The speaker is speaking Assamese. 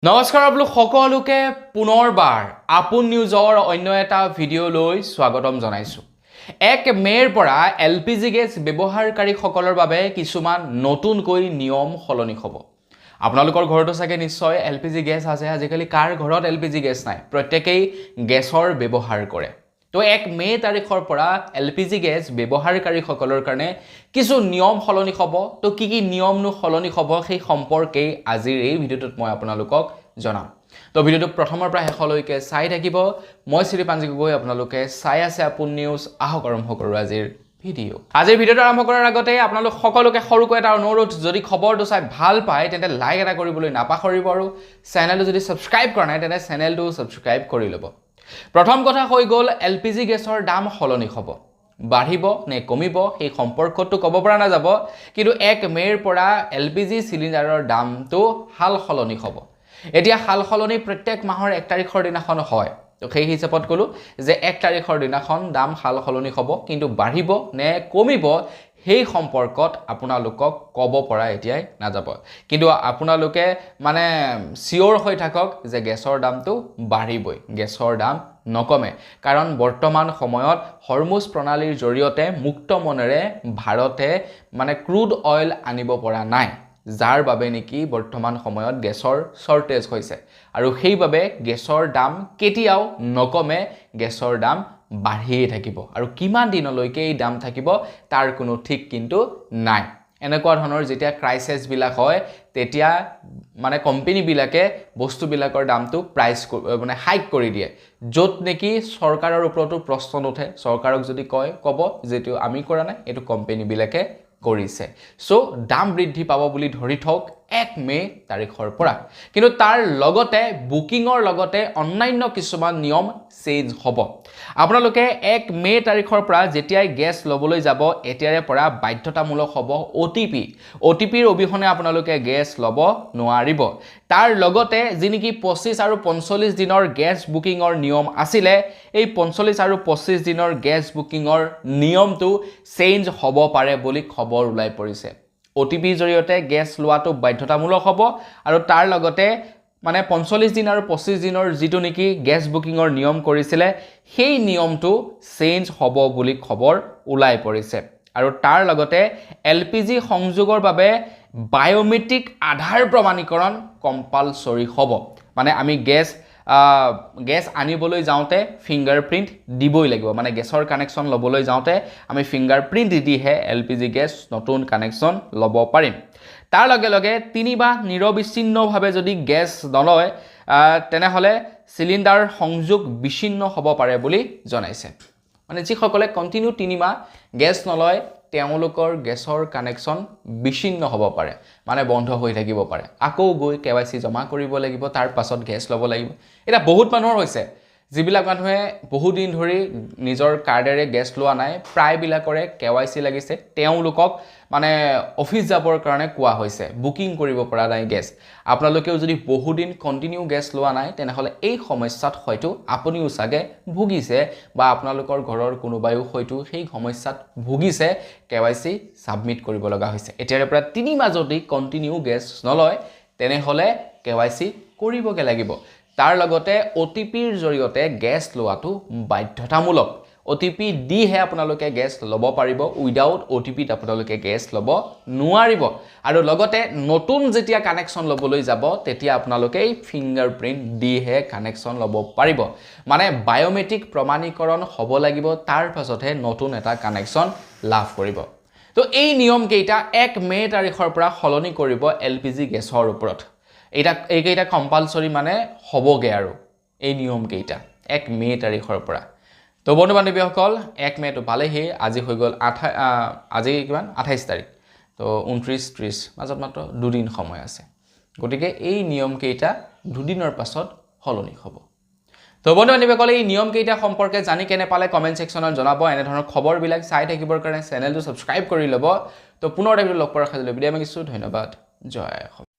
নমস্কাৰ আপোনালোক সকলোকে পুনৰবাৰ আপোন নিউজৰ অন্য এটা ভিডিঅ' লৈ স্বাগতম জনাইছো। 1 মে'ৰ পৰা এলপিজি গেছ ব্যৱহাৰকাৰীসকলৰ বাবে কিছুমান নতুনকৈ নিয়ম সলনি হ'ব। আপোনালোকৰ ঘৰতো চাগে নিশ্চয় এলপিজি গেছ আছে। আজিকালি কাৰ ঘৰত এলপিজি গেছ নাই, প্ৰত্যেকেই গেছৰ ব্যৱহাৰ কৰে। তো 1 মে' তাৰিখৰ পৰা এলপিজি গেছ ব্যৱহাৰকাৰীসকলৰ কাৰণে কিছু নিয়ম সলনি হ'ব। তো কি নিয়মনো সলনি হ'ব সেই সম্পৰ্কে আজিৰ এই ভিডিঅ'টোত মই আপোনালোকক জনাম। তো ভিডিঅ'টো প্ৰথমৰ পৰা শেষলৈকে চাই থাকিব। মই শ্ৰীপাঞ্জি গগৈ, আপোনালোকে চাই আছে আপোন নিউজ। আহক আৰম্ভ কৰোঁ আজিৰ ভিডিঅ'। আজিৰ ভিডিঅ'টো আৰম্ভ কৰাৰ আগতে আপোনালোক সকলোকে সৰুকৈ এটা অনুৰোধ, যদি খবৰটো চাই ভাল পায় তেন্তে লাইক এটা কৰিবলৈ নাপাহৰিব, আৰু চেনেলটো যদি ছাবস্ক্ৰাইব কৰা নাই তেন্তে চেনেলটো ছাবস্ক্ৰাইব কৰি ল'ব। প্ৰথম কথা হৈ গ'ল, এলপিজি গেছৰ দাম সলনি হ'ব। বাঢ়িব নে কমিব সেই সম্পৰ্কটো ক'ব পৰা নাযাব, কিন্তু 1 মে'ৰ পৰা এলপিজি চিলিণ্ডাৰৰ দামটো হাল সলনি হ'ব। এতিয়া হাল সলনি প্ৰত্যেক মাহৰ 1 তাৰিখৰ দিনাখন হয়। তো সেই হিচাপত ক'লোঁ যে 1 তাৰিখৰ দিনাখন দাম হাল সলনি হ'ব, কিন্তু বাঢ়িব নে কমিব সেই সম্পৰ্কত আপোনালোকক ক'ব পৰা এতিয়াই নাযাব। কিন্তু আপোনালোকে মানে চিয়ৰ হৈ থাকক যে গেছৰ দামটো বাঢ়িবই, গেছৰ দাম নকমে। কাৰণ বৰ্তমান সময়ত হৰমুজ প্ৰণালীৰ জৰিয়তে মুক্ত মনেৰে ভাৰতে মানে ক্ৰুড অইল আনিব পৰা নাই, যাৰ বাবে নেকি বৰ্তমান সময়ত গেছৰ শৰ্টেজ হৈছে, আৰু সেইবাবে গেছৰ দাম কেতিয়াও নকমে, গেছৰ দাম বাঢ়িয়ে থাকিব। আৰু কিমান দিনলৈকে এই দাম থাকিব তাৰ কোনো ঠিক কিন্তু নাই। এনেকুৱা ধৰণৰ যেতিয়া ক্ৰাইচিছবিলাক হয় তেতিয়া মানে কোম্পানীবিলাকে বস্তুবিলাকৰ দামটো মানে হাইক কৰি দিয়ে, য'ত নেকি চৰকাৰৰ ওপৰতো প্ৰশ্ন নুঠে। চৰকাৰক যদি ক'ব যিটো আমি কৰা নাই, এইটো কোম্পানীবিলাকে কৰিছে। চ' দাম বৃদ্ধি পাব বুলি ধৰি থওক 1 মে' তাৰিখৰ পৰা। কিন্তু তাৰ লগতে বুকিঙৰ লগতে অন্যান্য কিছুমান নিয়ম চেঞ্জ হ'ব। আপোনালোকে 1 মে' তাৰিখৰ পৰা যেতিয়াই গেছ ল'বলৈ যাব, এতিয়াৰে পৰা বাধ্যতামূলক হ'ব অ'টিপিৰ অবিহনে আপোনালোকে গেছ ল'ব নোৱাৰিব। তাৰ লগতে যি নেকি 25 আৰু 45 দিনৰ গেছ বুকিঙৰ নিয়ম আছিলে, এই 45 আৰু 25 দিনৰ গেছ বুকিঙৰ নিয়মটো চেঞ্জ হ'ব পাৰে বুলি খবৰ ওলাই পৰিছে। অ'টিপিৰ জৰিয়তে গেছ লোৱাটো বাধ্যতামূলক হ'ব, আৰু তাৰ লগতে মানে 45 দিন আৰু 25 দিনৰ যিটো নেকি গেছ বুকিঙৰ নিয়ম কৰিছিলে, সেই নিয়মটো চেঞ্জ হ'ব বুলি খবৰ ওলাই পৰিছে। আৰু তাৰ লগতে এলপিজি সংযোগৰ বাবে বায়'মেট্ৰিক আধাৰ প্ৰমাণীকৰণ কম্পালচৰি হ'ব। মানে আমি গেছ আনিবলৈ যাওঁতে ফিংগাৰপ্ৰিণ্ট দিবই লাগিব। মানে গেছৰ কানেকশ্যন ল'বলৈ যাওঁতে আমি ফিংগাৰপ্ৰিণ্ট দিহে এলপিজি গেছ নতুন কানেকশ্যন ল'ব পাৰিম। তাৰ লগে লগে 3 মাহ নিৰবিচ্ছিন্নভাৱে যদি গেছ নলয় তেনেহ'লে চিলিণ্ডাৰ সংযোগ বিচ্ছিন্ন হ'ব পাৰে বুলি জনাইছে। মানে যিসকলে কণ্টিনিউ 3 মাহ গেছ নলয় তেওঁলোকৰ গেছৰ কানেকশ্যন বিচ্ছিন্ন হ'ব পাৰে, মানে বন্ধ হৈ থাকিব পাৰে। আকৌ গৈ KYC জমা কৰিব লাগিব, তাৰ পাছত গেছ ল'ব লাগিব। এতিয়া বহুত মানুহৰ হৈছে, যিবিলাক মানুহে বহুদিন ধৰি নিজৰ কাৰ্ডেৰে গেছ লোৱা নাই, প্ৰায়বিলাকৰে KYC লাগিছে, তেওঁলোকক মানে অফিচ যাবৰ কাৰণে কোৱা হৈছে, বুকিং কৰিব পৰা নাই গেছ। আপোনালোকেও যদি বহুদিন কণ্টিনিউ গেছ লোৱা নাই তেনেহ'লে এই সমস্যাত হয়তো আপুনিও চাগে ভুগিছে, বা আপোনালোকৰ ঘৰৰ কোনোবাইও হয়তো সেই সমস্যাত ভুগিছে, KYC ছাবমিট কৰিব লগা হৈছে। এতিয়াৰে পৰা 3 মাহ যদি কণ্টিনিউ গেছ নলয় তেনেহ'লে KYC কৰিবগৈ লাগিব। তাৰ লগতে অ'টিপিৰ জৰিয়তে গেছ লোৱাটো বাধ্যতামূলক। অ'টিপি দিহে আপোনালোকে গেছ ল'ব পাৰিব, উইদাউট অ'টিপিত আপোনালোকে গেছ ল'ব নোৱাৰিব। আৰু লগতে নতুন যেতিয়া কানেকশ্যন ল'বলৈ যাব তেতিয়া আপোনালোকে ফিংগাৰপ্ৰিণ্ট দিহে কানেকশ্যন ল'ব পাৰিব। মানে বায়'মেট্ৰিক প্ৰমাণীকৰণ হ'ব লাগিব, তাৰ পাছতহে নতুন এটা কানেকশ্যন লাভ কৰিব। তো এই নিয়মকেইটা 1 মে' তাৰিখৰ পৰা সলনি কৰিব এলপিজি গেছৰ ওপৰত। এইকেইটা কম্পালচৰি মানে হ'বগৈ আৰু এই নিয়মকেইটা 1 মে' তাৰিখৰ পৰা। তো বন্ধু বান্ধৱীসকল, 1 মে'টো পালেহি, আজি হৈ গ'ল আজি কিমান 28 তাৰিখ। তো 29, 30 মাজত মাত্ৰ 2 দিন সময় আছে। গতিকে এই নিয়মকেইটা 2 দিনৰ পাছত সলনি হ'ব। তো বন্ধু বান্ধৱীসকল, এই নিয়মকেইটা সম্পৰ্কে জানি কেনে পালে কমেণ্ট ছেকশ্যনত জনাব। এনেধৰণৰ খবৰবিলাক চাই থাকিবৰ কাৰণে চেনেলটো ছাবস্ক্ৰাইব কৰি ল'ব। তো পুনৰ এটা ভিডিঅ' লগ পোৱাৰ আশা কৰিলোঁ। বিদায় মাগিছোঁ। ধন্যবাদ। জয় অসম।